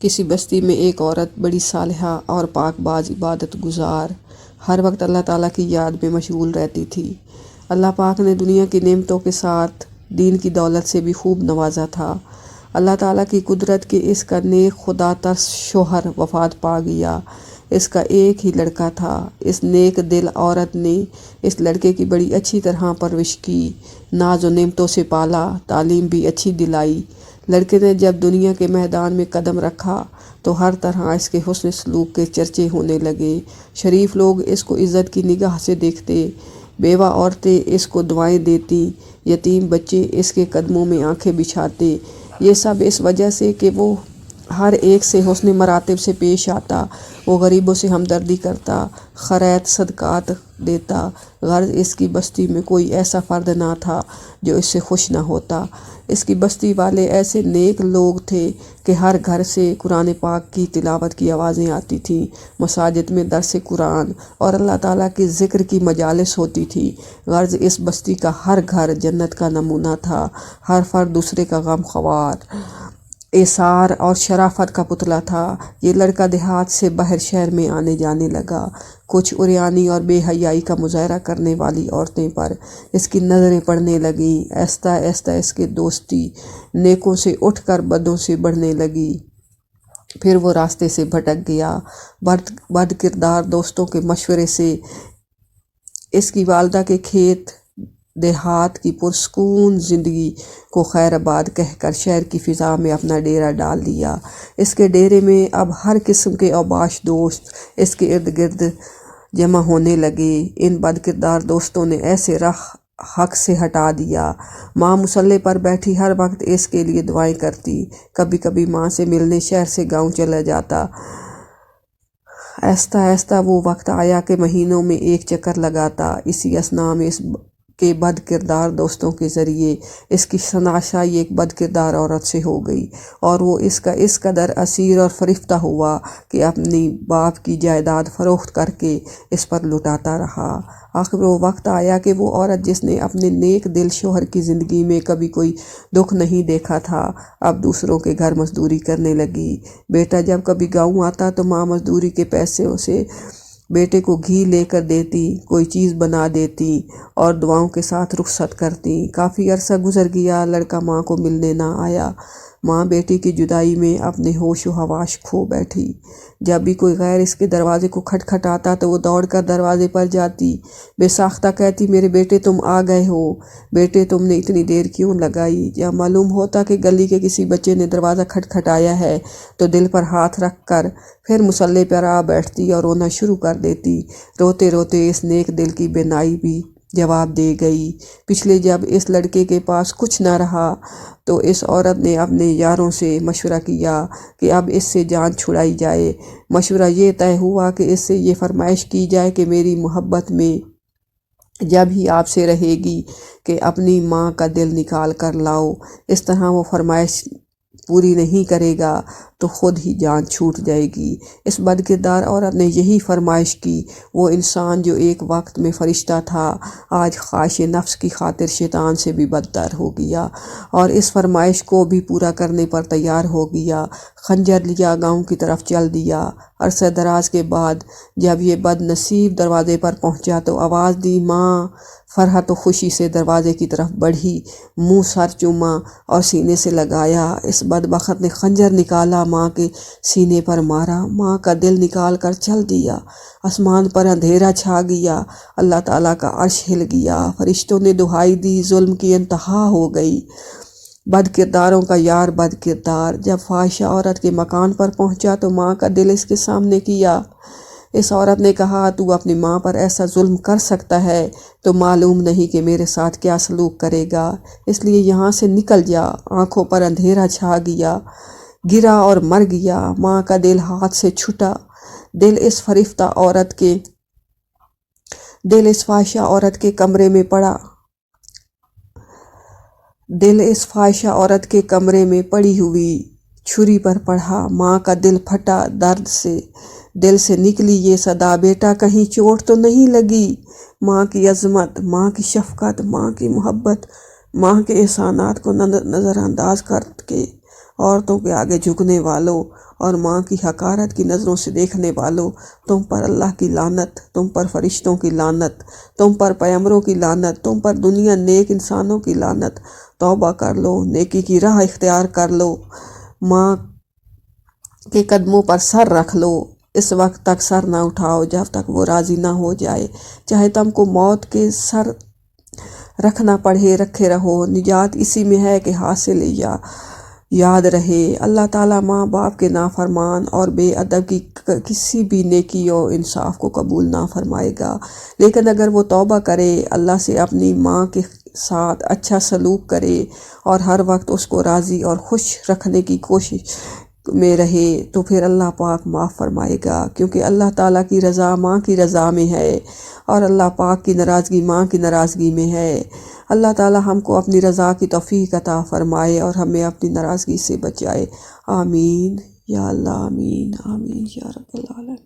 کسی بستی میں ایک عورت بڑی صالحہ اور پاک باز عبادت گزار ہر وقت اللہ تعالیٰ کی یاد میں مشغول رہتی تھی۔ اللہ پاک نے دنیا کی نعمتوں کے ساتھ دین کی دولت سے بھی خوب نوازا تھا۔ اللہ تعالیٰ کی قدرت کہ اس کا نیک خدا ترس شوہر وفات پا گیا۔ اس کا ایک ہی لڑکا تھا۔ اس نیک دل عورت نے اس لڑکے کی بڑی اچھی طرح پرورش کی، ناز و نعمتوں سے پالا، تعلیم بھی اچھی دلائی۔ لڑکے نے جب دنیا کے میدان میں قدم رکھا تو ہر طرح اس کے حسن سلوک کے چرچے ہونے لگے۔ شریف لوگ اس کو عزت کی نگاہ سے دیکھتے، بیوہ عورتیں اس کو دعائیں دیتی، یتیم بچے اس کے قدموں میں آنکھیں بچھاتے۔ یہ سب اس وجہ سے کہ وہ ہر ایک سے حسن مراتب سے پیش آتا، وہ غریبوں سے ہمدردی کرتا، خیرات صدقات دیتا۔ غرض اس کی بستی میں کوئی ایسا فرد نہ تھا جو اس سے خوش نہ ہوتا۔ اس کی بستی والے ایسے نیک لوگ تھے کہ ہر گھر سے قرآن پاک کی تلاوت کی آوازیں آتی تھیں، مساجد میں درس قرآن اور اللہ تعالیٰ کے ذکر کی مجالس ہوتی تھی۔ غرض اس بستی کا ہر گھر جنت کا نمونہ تھا، ہر فرد دوسرے کا غم خوار، ایثار اور شرافت کا پتلا تھا۔ یہ لڑکا دیہات سے باہر شہر میں آنے جانے لگا۔ کچھ عریانی اور بے حیائی کا مظاہرہ کرنے والی عورتیں پر اس کی نظریں پڑنے لگیں۔ آہستہ آہستہ اس کی دوستی نیکوں سے اٹھ کر بدوں سے بڑھنے لگی۔ پھر وہ راستے سے بھٹک گیا۔ بد کردار دوستوں کے مشورے سے اس کی والدہ کے کھیت دیہات کی پرسکون زندگی کو خیر آباد کہہ کر شہر کی فضا میں اپنا ڈیرا ڈال دیا۔ اس کے ڈیرے میں اب ہر قسم کے اوباش دوست اس کے ارد گرد جمع ہونے لگے۔ ان بد کردار دوستوں نے ایسے حق سے ہٹا دیا۔ ماں مصلے پر بیٹھی ہر وقت اس کے لیے دعائیں کرتی۔ کبھی کبھی ماں سے ملنے شہر سے گاؤں چلا جاتا۔ آہستہ آہستہ وہ وقت آیا کہ مہینوں میں ایک چکر لگاتا۔ اسی اثناء میں اس کے بد کردار دوستوں کے ذریعے اس کی شناسائی ایک بد کردار عورت سے ہو گئی، اور وہ اس قدر اسیر اور فریفتہ ہوا کہ اپنی باپ کی جائیداد فروخت کر کے اس پر لٹاتا رہا۔ آخر وہ وقت آیا کہ وہ عورت جس نے اپنے نیک دل شوہر کی زندگی میں کبھی کوئی دکھ نہیں دیکھا تھا، اب دوسروں کے گھر مزدوری کرنے لگی۔ بیٹا جب کبھی گاؤں آتا تو ماں مزدوری کے پیسے سے بیٹے کو گھی لے کر دیتی، کوئی چیز بنا دیتی اور دعاؤں کے ساتھ رخصت کرتی۔ کافی عرصہ گزر گیا، لڑکا ماں کو ملنے نہ آیا۔ ماں بیٹی کی جدائی میں اپنے ہوش و حواس کھو بیٹھی۔ جب بھی کوئی غیر اس کے دروازے کو کھٹکھٹاتا تو وہ دوڑ کر دروازے پر جاتی، بے ساختہ کہتی، میرے بیٹے تم آ گئے ہو، بیٹے تم نے اتنی دیر کیوں لگائی؟ جب معلوم ہوتا کہ گلی کے کسی بچے نے دروازہ کھٹکھٹایا ہے تو دل پر ہاتھ رکھ کر پھر مصلے پر آ بیٹھتی اور رونا شروع کر دیتی۔ روتے روتے اس نیک دل کی بینائی بھی جواب دے گئی۔ پچھلے جب اس لڑکے کے پاس کچھ نہ رہا تو اس عورت نے اپنے یاروں سے مشورہ کیا کہ اب اس سے جان چھڑائی جائے۔ مشورہ یہ طے ہوا کہ اس سے یہ فرمائش کی جائے کہ میری محبت میں جب ہی آپ سے رہے گی کہ اپنی ماں کا دل نکال کر لاؤ۔ اس طرح وہ فرمائش پوری نہیں کرے گا تو خود ہی جان چھوٹ جائے گی۔ اس بد کردار عورت نے یہی فرمائش کی۔ وہ انسان جو ایک وقت میں فرشتہ تھا، آج خواہش نفس کی خاطر شیطان سے بھی بدتر ہو گیا اور اس فرمائش کو بھی پورا کرنے پر تیار ہو گیا۔ خنجر لیا گاؤں کی طرف چل دیا۔ عرصہ دراز کے بعد جب یہ بد نصیب دروازے پر پہنچا تو آواز دی، ماں! فرحت و خوشی سے دروازے کی طرف بڑھی، منہ سر چوما اور سینے سے لگایا۔ اس بدبخت نے خنجر نکالا، ماں کے سینے پر مارا، ماں کا دل نکال کر چل دیا۔ آسمان پر اندھیرا چھا گیا، اللہ تعالیٰ کا عرش ہل گیا، فرشتوں نے دہائی دی، ظلم کی انتہا ہو گئی۔ بد کرداروں کا یار بد کردار جب فاحشہ عورت کے مکان پر پہنچا تو ماں کا دل اس کے سامنے کیا۔ اس عورت نے کہا، تو اپنی ماں پر ایسا ظلم کر سکتا ہے تو معلوم نہیں کہ میرے ساتھ کیا سلوک کرے گا، اس لیے یہاں سے نکل جا۔ آنکھوں پر اندھیرا چھا گیا، گرا اور مر گیا۔ ماں کا دل ہاتھ سے چھٹا۔ دل اس فاحشہ عورت کے کمرے میں پڑا۔ دل اس فاحشہ عورت کے کمرے میں پڑی ہوئی چھری پر پڑا۔ ماں کا دل پھٹا، درد سے دل سے نکلی یہ صدا، بیٹا کہیں چوٹ تو نہیں لگی؟ ماں کی عظمت، ماں کی شفقت، ماں کی محبت، ماں کے احسانات کو نظر انداز کر کے عورتوں کے آگے جھکنے والوں اور ماں کی حقارت کی نظروں سے دیکھنے والوں، تم پر اللہ کی لعنت، تم پر فرشتوں کی لعنت، تم پر پیغمبروں کی لعنت، تم پر دنیا نیک انسانوں کی لعنت۔ توبہ کر لو، نیکی کی راہ اختیار کر لو، ماں کے قدموں پر سر رکھ لو، اس وقت تک سر نہ اٹھاؤ جب تک وہ راضی نہ ہو جائے، چاہے تم کو موت کے سر رکھنا پڑے، رکھے رہو، نجات اسی میں ہے کہ حاصل یاد رہے۔ اللہ تعالیٰ ماں باپ کے نافرمان اور بے ادب کی کسی بھی نیکی و انصاف کو قبول نہ فرمائے گا، لیکن اگر وہ توبہ کرے، اللہ سے اپنی ماں کے ساتھ اچھا سلوک کرے اور ہر وقت اس کو راضی اور خوش رکھنے کی کوشش میں رہے، تو پھر اللہ پاک معاف فرمائے گا، کیونکہ اللہ تعالیٰ کی رضا ماں کی رضا میں ہے اور اللہ پاک کی ناراضگی ماں کی ناراضگی میں ہے۔ اللہ تعالیٰ ہم کو اپنی رضا کی توفیق عطا فرمائے اور ہمیں اپنی ناراضگی سے بچائے۔ آمین یا اللہ، آمین آمین یا رب العالمین۔